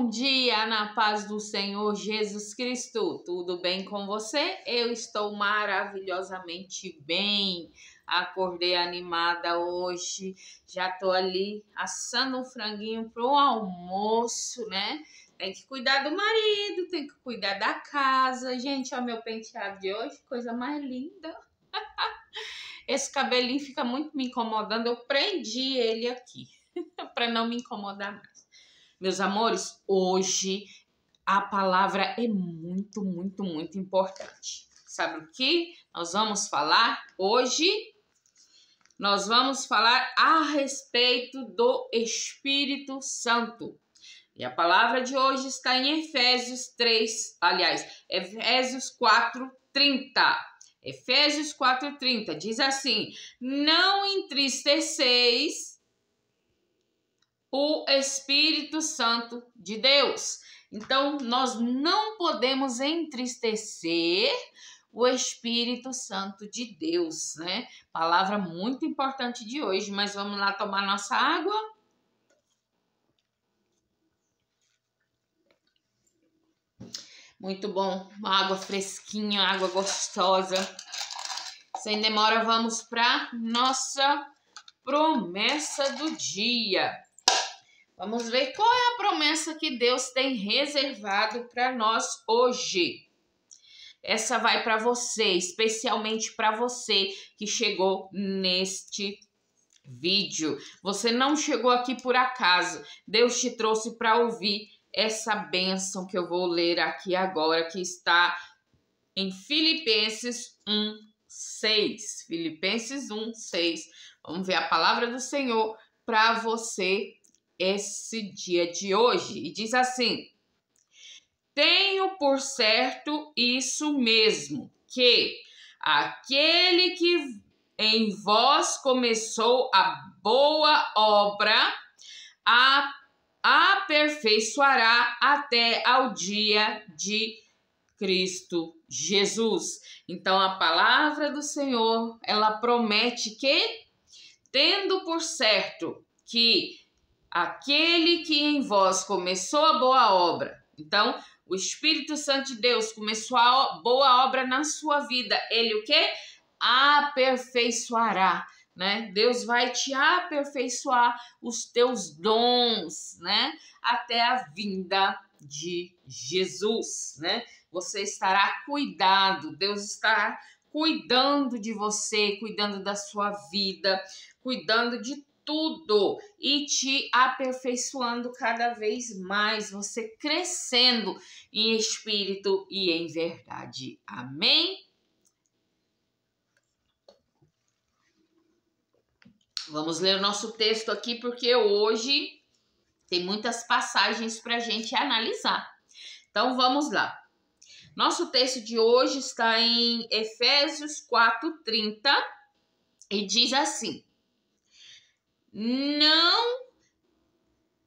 Bom dia, na paz do Senhor Jesus Cristo. Tudo bem com você? Eu estou maravilhosamente bem. Acordei animada hoje. Já tô ali assando um franguinho pro almoço, né? Tem que cuidar do marido, tem que cuidar da casa. Gente, ó, meu penteado de hoje, coisa mais linda. Esse cabelinho fica muito me incomodando. Eu prendi ele aqui para não me incomodar mais. Meus amores, hoje a palavra é muito importante. Sabe o que nós vamos falar hoje? Nós vamos falar a respeito do Espírito Santo. E a palavra de hoje está em Efésios 4:30. Efésios 4:30 diz assim: não entristeceis o Espírito Santo de Deus. Então, nós não podemos entristecer o Espírito Santo de Deus, né? Palavra muito importante de hoje, mas vamos lá tomar nossa água. Muito bom, uma água fresquinha, água gostosa. Sem demora, vamos para nossa promessa do dia. Vamos ver qual é a promessa que Deus tem reservado para nós hoje. Essa vai para você, especialmente para você que chegou neste vídeo. Você não chegou aqui por acaso. Deus te trouxe para ouvir essa bênção que eu vou ler aqui agora, que está em Filipenses 1:6. Filipenses 1:6. Vamos ver a palavra do Senhor para você esse dia de hoje. E diz assim: tenho por certo isso mesmo, que aquele que em vós começou a boa obra, a aperfeiçoará até ao dia de Cristo Jesus. Então a palavra do Senhor, ela promete que, tendo por certo que aquele que em vós começou a boa obra, então o Espírito Santo de Deus começou a boa obra na sua vida, ele o quê? Aperfeiçoará, né? Deus vai te aperfeiçoar os teus dons, né? Até a vinda de Jesus, né? Você estará cuidado, Deus estará cuidando de você, cuidando da sua vida, cuidando de tudo e te aperfeiçoando cada vez mais, você crescendo em espírito e em verdade. Amém? Vamos ler o nosso texto aqui, porque hoje tem muitas passagens para a gente analisar. Então, vamos lá. Nosso texto de hoje está em Efésios 4:30 e diz assim: não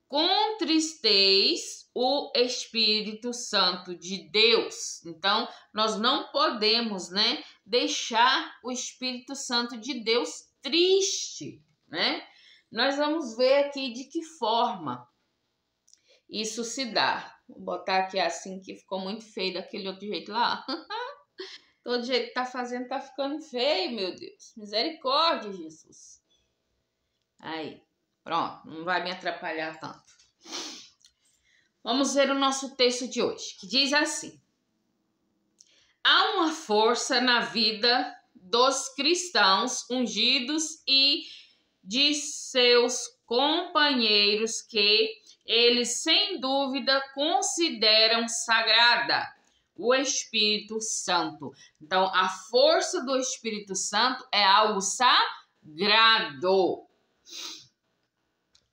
contristeis o Espírito Santo de Deus. Então, nós não podemos, né, deixar o Espírito Santo de Deus triste, né? Nós vamos ver aqui de que forma isso se dá. Vou botar aqui assim, que ficou muito feio daquele outro jeito lá. Todo jeito que tá fazendo tá ficando feio, meu Deus. Misericórdia, Jesus. Aí, pronto, não vai me atrapalhar tanto. Vamos ver o nosso texto de hoje, que diz assim: há uma força na vida dos cristãos ungidos e de seus companheiros que eles, sem dúvida, consideram sagrada, o Espírito Santo. Então, a força do Espírito Santo é algo sagrado.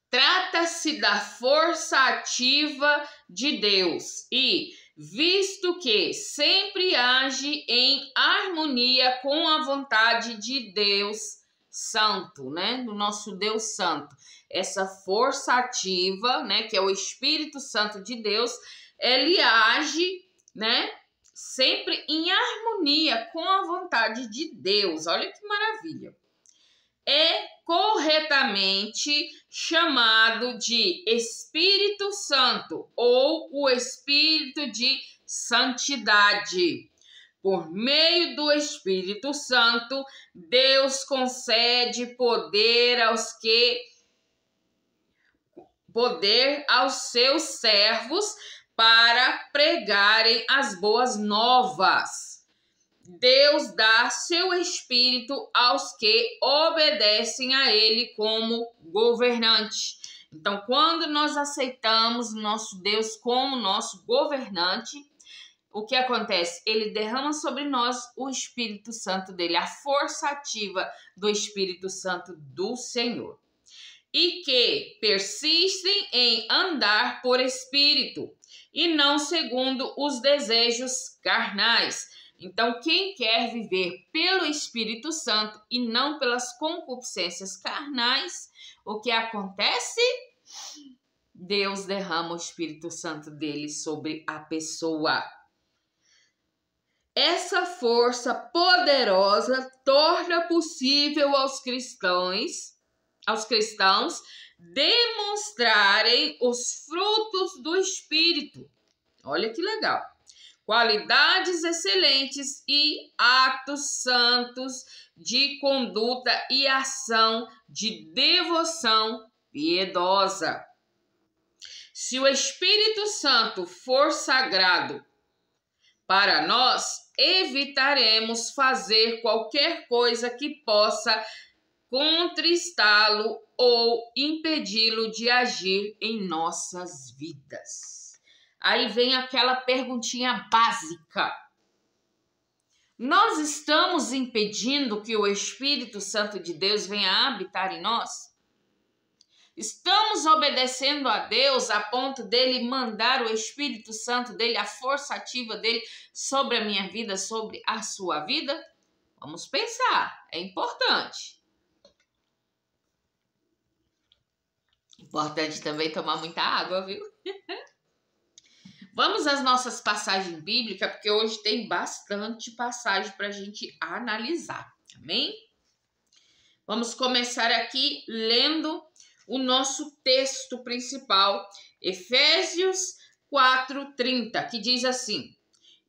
Trata-se da força ativa de Deus e, visto que sempre age em harmonia com a vontade de Deus Santo, né? Do nosso Deus Santo. Essa força ativa, né? Que é o Espírito Santo de Deus, ele age, né? Sempre em harmonia com a vontade de Deus. Olha que maravilha. é corretamente chamado de Espírito Santo ou o Espírito de Santidade. Por meio do Espírito Santo, Deus concede poder aos seus servos para pregarem as boas novas. Deus dá seu Espírito aos que obedecem a Ele como governante. Então, quando nós aceitamos nosso Deus como nosso governante, o que acontece? Ele derrama sobre nós o Espírito Santo dele, a força ativa do Espírito Santo do Senhor. E que persistem em andar por Espírito e não segundo os desejos carnais. Então, quem quer viver pelo Espírito Santo e não pelas concupiscências carnais, o que acontece? Deus derrama o Espírito Santo dele sobre a pessoa. Essa força poderosa torna possível aos cristãos demonstrarem os frutos do Espírito. Olha que legal. Qualidades excelentes e atos santos de conduta e ação de devoção piedosa. Se o Espírito Santo for sagrado para nós, evitaremos fazer qualquer coisa que possa contristá-lo ou impedi-lo de agir em nossas vidas. Aí vem aquela perguntinha básica. Nós estamos impedindo que o Espírito Santo de Deus venha habitar em nós? Estamos obedecendo a Deus a ponto dele mandar o Espírito Santo dele, a força ativa dele sobre a minha vida, sobre a sua vida? Vamos pensar, é importante. Importante também tomar muita água, viu? Vamos às nossas passagens bíblicas, porque hoje tem bastante passagem para a gente analisar, amém? Vamos começar aqui lendo o nosso texto principal, Efésios 4:30, que diz assim: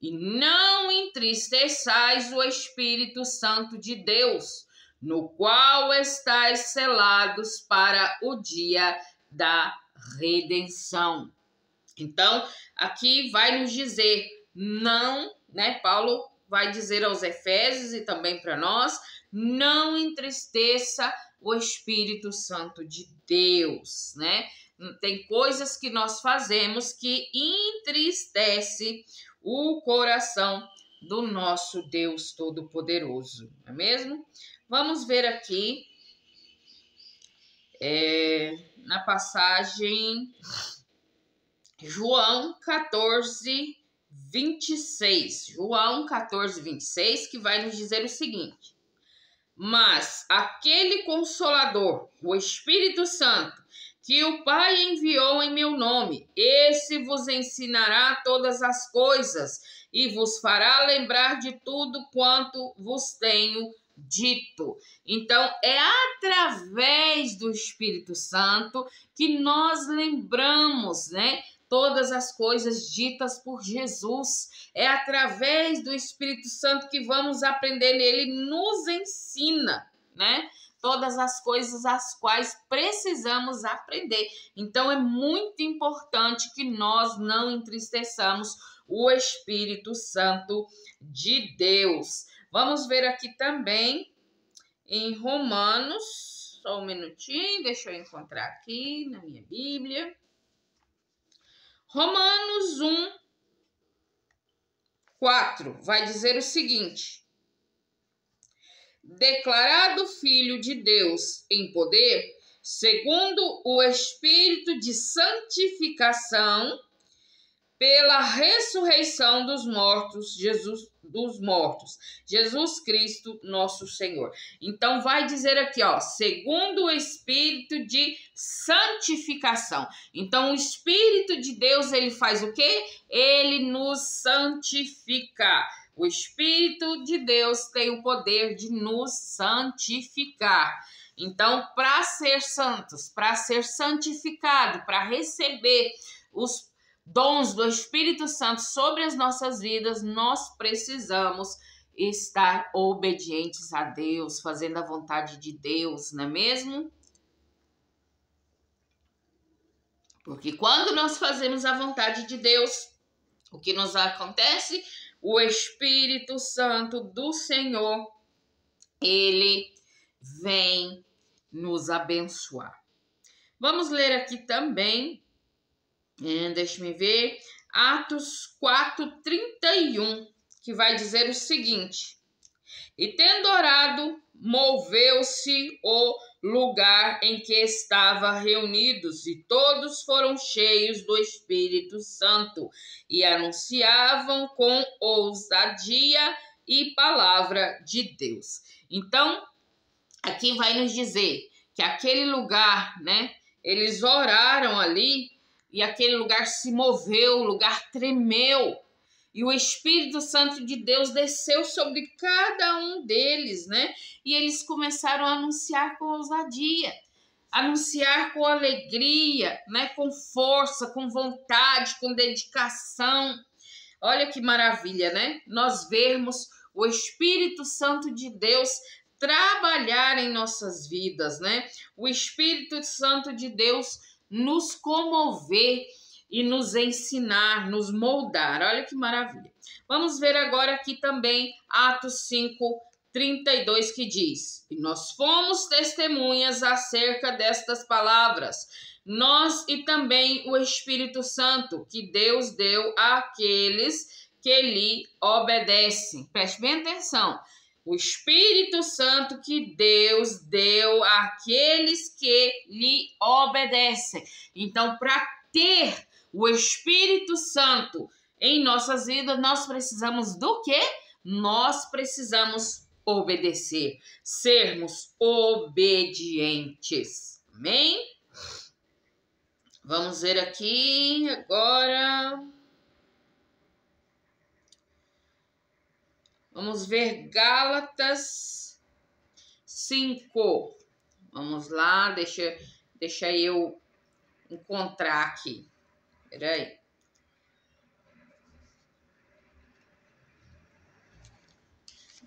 E não entristeçais o Espírito Santo de Deus, no qual estáis selados para o dia da redenção. Então, aqui vai nos dizer, não, né? Paulo vai dizer aos Efésios e também para nós, não entristeça o Espírito Santo de Deus, né? Tem coisas que nós fazemos que entristece o coração do nosso Deus Todo-Poderoso, não é mesmo? Vamos ver aqui na passagem João 14:26. João 14:26, que vai nos dizer o seguinte: Mas aquele Consolador, o Espírito Santo, que o Pai enviou em meu nome, esse vos ensinará todas as coisas e vos fará lembrar de tudo quanto vos tenho dito. Então, é através do Espírito Santo que nós lembramos, né? Todas as coisas ditas por Jesus. É através do Espírito Santo que vamos aprender. Ele nos ensina, né? Todas as coisas as quais precisamos aprender. Então, é muito importante que nós não entristeçamos o Espírito Santo de Deus. Vamos ver aqui também em Romanos. Só um minutinho, deixa eu encontrar aqui na minha Bíblia. Romanos 1:4 vai dizer o seguinte: Declarado Filho de Deus em poder, segundo o Espírito de santificação, pela ressurreição dos mortos, Jesus Cristo, nosso Senhor. Então, vai dizer aqui, ó, segundo o Espírito de santificação. Então, o Espírito de Deus, ele faz o quê? Ele nos santifica. O Espírito de Deus tem o poder de nos santificar. Então, para ser santos, para ser santificado, para receber os dons do Espírito Santo sobre as nossas vidas, nós precisamos estar obedientes a Deus, fazendo a vontade de Deus, não é mesmo? Porque quando nós fazemos a vontade de Deus, o que nos acontece? O Espírito Santo do Senhor, ele vem nos abençoar. Vamos ler aqui também, deixa-me ver, Atos 4:31, que vai dizer o seguinte: e tendo orado, moveu-se o lugar em que estavam reunidos, e todos foram cheios do Espírito Santo, e anunciavam com ousadia e palavra de Deus. Então, aqui vai nos dizer que aquele lugar, né, eles oraram ali, e aquele lugar se moveu, o lugar tremeu, e o Espírito Santo de Deus desceu sobre cada um deles, né? E eles começaram a anunciar com ousadia, anunciar com alegria, né? Com força, com vontade, com dedicação. Olha que maravilha, né? Nós vermos o Espírito Santo de Deus trabalhar em nossas vidas, né? O Espírito Santo de Deus nos comover e nos ensinar, nos moldar. Olha que maravilha. Vamos ver agora aqui também Atos 5:32, que diz: e nós fomos testemunhas acerca destas palavras, nós e também o Espírito Santo, que Deus deu àqueles que lhe obedecem. Preste bem atenção. O Espírito Santo que Deus deu àqueles que lhe obedecem. Então, para ter o Espírito Santo em nossas vidas, nós precisamos do quê? Nós precisamos obedecer, sermos obedientes. Amém? Vamos ver aqui agora. Vamos ver Gálatas 5. Vamos lá, deixa eu encontrar aqui. Peraí.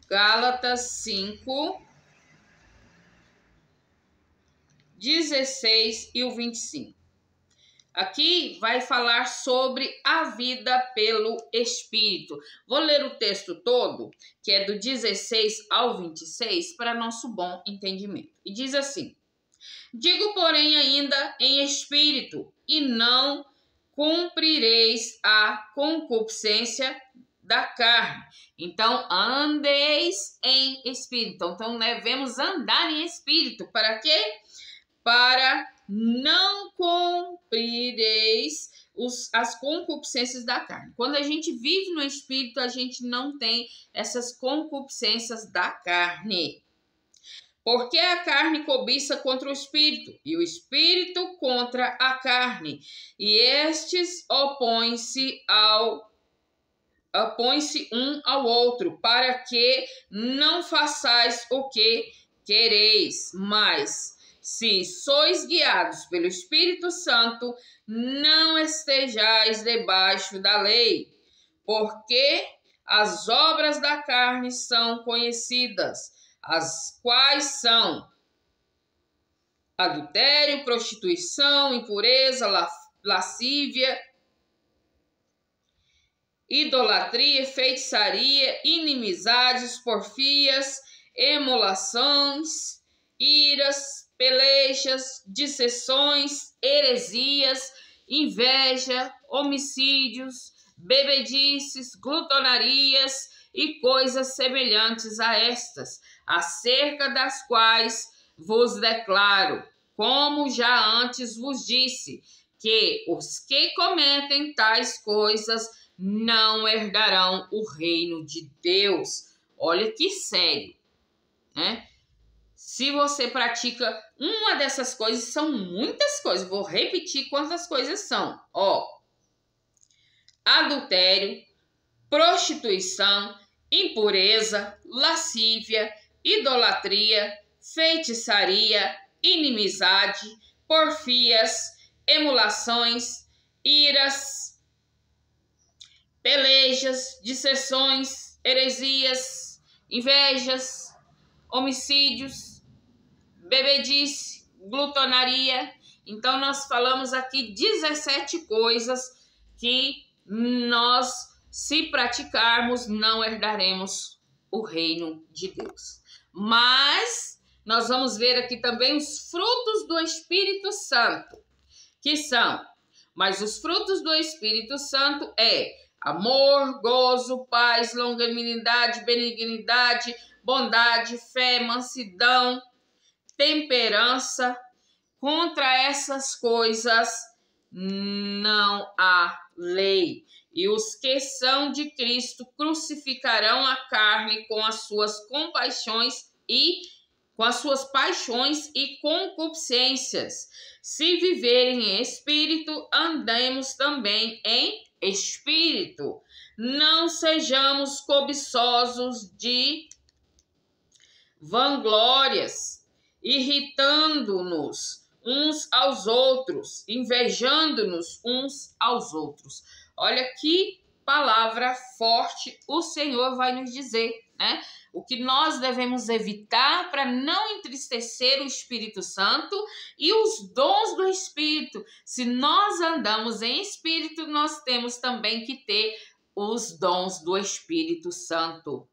Gálatas 5, 16 e o 25. Aqui vai falar sobre a vida pelo Espírito. Vou ler o texto todo, que é do 16 ao 26, para nosso bom entendimento. E diz assim: digo, porém, ainda em espírito, e não cumprireis a concupiscência da carne. Então, andeis em espírito. Então, devemos andar em espírito. Para quê? Para não cumprireis as concupiscências da carne. Quando a gente vive no espírito, a gente não tem essas concupiscências da carne. Porque a carne cobiça contra o espírito, e o espírito contra a carne, e estes opõem-se um ao outro, para que não façais o que quereis. Mas, se sois guiados pelo Espírito Santo, não estejais debaixo da lei, porque as obras da carne são conhecidas, as quais são adultério, prostituição, impureza, lascívia, idolatria, feitiçaria, inimizades, porfias, emulações, iras, pelejas, dissensões, heresias, inveja, homicídios, bebedices, glutonarias e coisas semelhantes a estas, acerca das quais vos declaro, como já antes vos disse, que os que cometem tais coisas não herdarão o reino de Deus. Olha que sério, né? Se você pratica uma dessas coisas, são muitas coisas. Vou repetir quantas coisas são. Adultério, prostituição, impureza, lascívia, idolatria, feitiçaria, inimizade, porfias, emulações, iras, pelejas, dissensões, heresias, invejas, homicídios, bebedice, glutonaria. Então, nós falamos aqui 17 coisas que nós, se praticarmos, não herdaremos o reino de Deus. Mas nós vamos ver aqui também os frutos do Espírito Santo, que são, mas os frutos do Espírito Santo é amor, gozo, paz, longanimidade, benignidade, bondade, fé, mansidão, temperança. Contra essas coisas não há lei. E os que são de Cristo crucificarão a carne com as suas paixões e concupiscências. Se viverem em espírito, andemos também em espírito. Não sejamos cobiçosos de vanglórias, irritando-nos uns aos outros, invejando-nos uns aos outros. Olha que palavra forte o Senhor vai nos dizer, né? O que nós devemos evitar para não entristecer o Espírito Santo e os dons do Espírito. Se nós andamos em Espírito, nós temos também que ter os dons do Espírito Santo.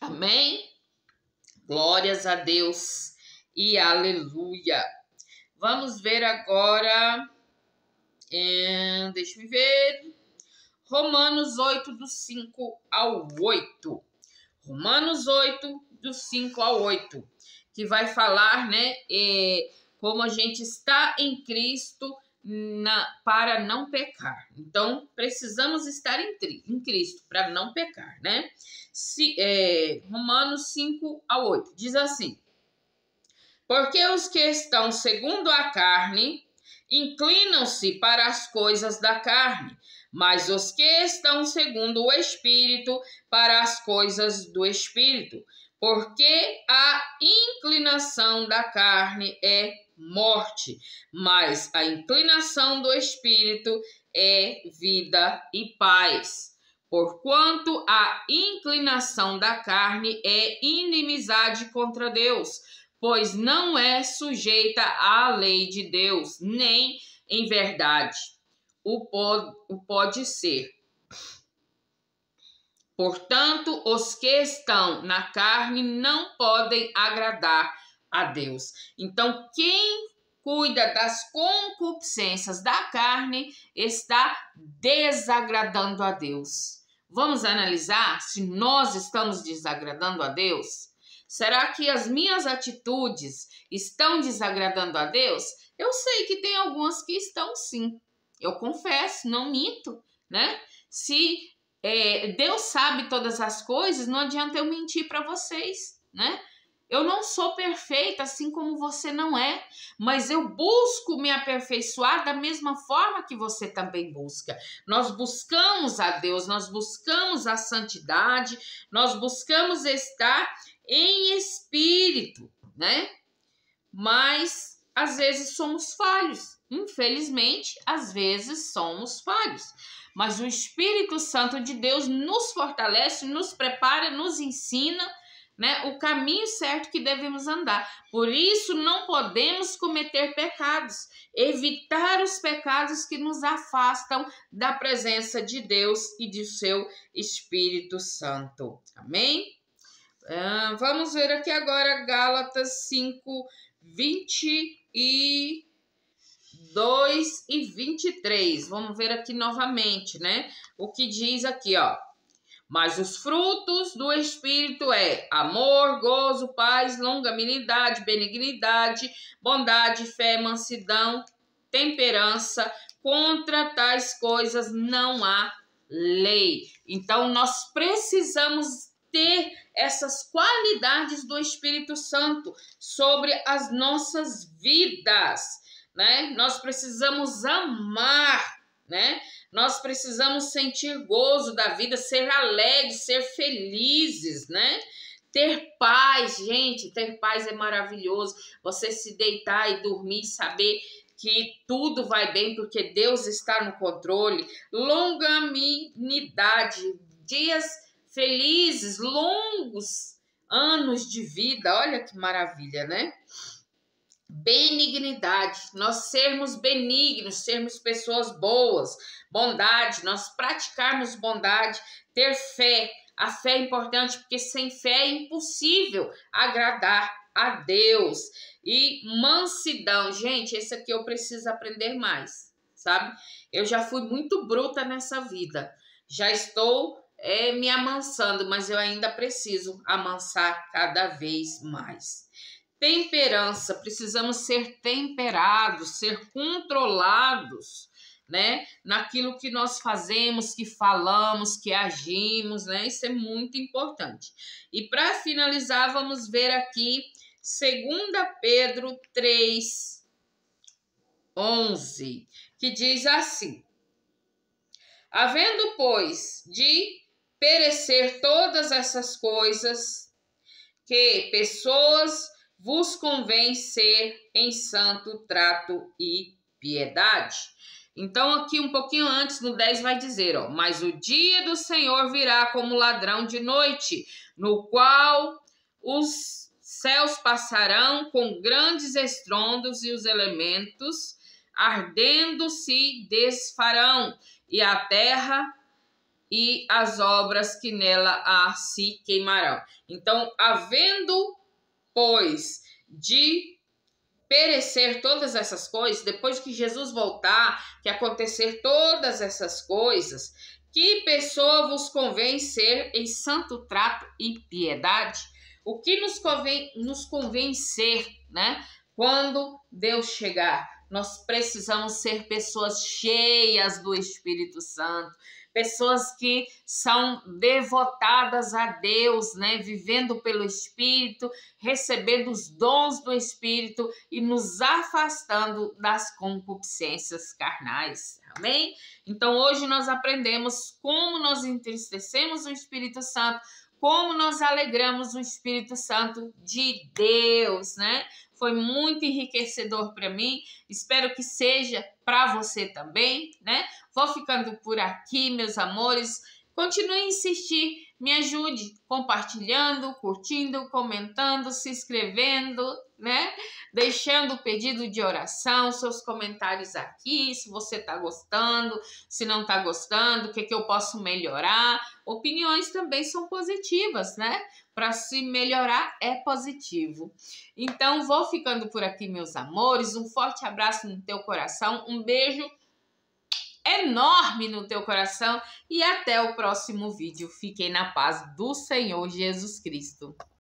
Amém? Glórias a Deus e aleluia. Vamos ver agora, deixa eu ver, Romanos 8, do 5 ao 8. Romanos 8, do 5 ao 8, que vai falar, né, como a gente está em Cristo para não pecar. Então, precisamos estar em Cristo para não pecar, né? Romanos 5 a 8 diz assim: porque os que estão segundo a carne inclinam-se para as coisas da carne, mas os que estão segundo o Espírito para as coisas do Espírito. Porque a inclinação da carne é morte, mas a inclinação do Espírito é vida e paz. Porquanto a inclinação da carne é inimizade contra Deus, pois não é sujeita à lei de Deus, nem em verdade o pode ser. Portanto, os que estão na carne não podem agradar a Deus. Então, quem cuida das concupiscências da carne está desagradando a Deus. Vamos analisar se nós estamos desagradando a Deus? Será que as minhas atitudes estão desagradando a Deus? Eu sei que tem algumas que estão sim. Eu confesso, não minto, né? Se Deus sabe todas as coisas, não adianta eu mentir para vocês, né? Eu não sou perfeita, assim como você não é, mas eu busco me aperfeiçoar da mesma forma que você também busca. Nós buscamos a Deus, nós buscamos a santidade, nós buscamos estar em espírito, né? Mas às vezes somos falhos. Infelizmente, às vezes somos falhos. Mas o Espírito Santo de Deus nos fortalece, nos prepara, nos ensina, né, o caminho certo que devemos andar. Por isso, não podemos cometer pecados, evitar os pecados que nos afastam da presença de Deus e de seu Espírito Santo. Amém? Vamos ver aqui agora Gálatas 5, 22 e 23. Vamos ver aqui novamente, né? O que diz aqui, ó. Mas os frutos do Espírito é amor, gozo, paz, longanimidade, benignidade, bondade, fé, mansidão, temperança. Contra tais coisas não há lei. Então, nós precisamos ter essas qualidades do Espírito Santo sobre as nossas vidas, né? Nós precisamos amar, né? Nós precisamos sentir gozo da vida, ser alegres, ser felizes, né? Ter paz, gente, ter paz é maravilhoso. Você se deitar e dormir e saber que tudo vai bem porque Deus está no controle. Longanimidade, dias felizes, longos anos de vida. Olha que maravilha, né? Benignidade, nós sermos benignos, sermos pessoas boas. Bondade, nós praticarmos bondade. Ter fé, a fé é importante porque sem fé é impossível agradar a Deus. E mansidão, gente, esse aqui eu preciso aprender mais, sabe? Eu já fui muito bruta nessa vida, já estou me amansando, mas eu ainda preciso amansar cada vez mais. Temperança, precisamos ser temperados, ser controlados, né? Naquilo que nós fazemos, que falamos, que agimos, né? Isso é muito importante. E para finalizar, vamos ver aqui 2 Pedro 3:11, que diz assim: havendo, pois, de perecer todas essas coisas, que pessoas vos convém ser em santo trato e piedade. Então, aqui um pouquinho antes, no 10, vai dizer, ó, mas o dia do Senhor virá como ladrão de noite, no qual os céus passarão com grandes estrondos e os elementos ardendo se desfarão, e a terra e as obras que nela se queimarão. Então, havendo, pois, de perecer todas essas coisas, depois que Jesus voltar, que acontecer todas essas coisas, que pessoa vos convém ser em santo trato e piedade? O que nos convém ser, né? Quando Deus chegar, nós precisamos ser pessoas cheias do Espírito Santo, pessoas que são devotadas a Deus, né? Vivendo pelo Espírito, recebendo os dons do Espírito e nos afastando das concupiscências carnais. Amém? Então, hoje nós aprendemos como nós entristecemos o Espírito Santo, como nós alegramos o Espírito Santo de Deus, né? Foi muito enriquecedor para mim, espero que seja para você também, né? Vou ficando por aqui, meus amores. Continue a insistir, me ajude compartilhando, curtindo, comentando, se inscrevendo, né? Deixando o pedido de oração, seus comentários aqui, se você está gostando, se não está gostando, o que eu posso melhorar. Opiniões também são positivas, né? Para se melhorar é positivo. Então, vou ficando por aqui, meus amores. Um forte abraço no teu coração, um beijo enorme no teu coração e até o próximo vídeo. Fiquem na paz do Senhor Jesus Cristo.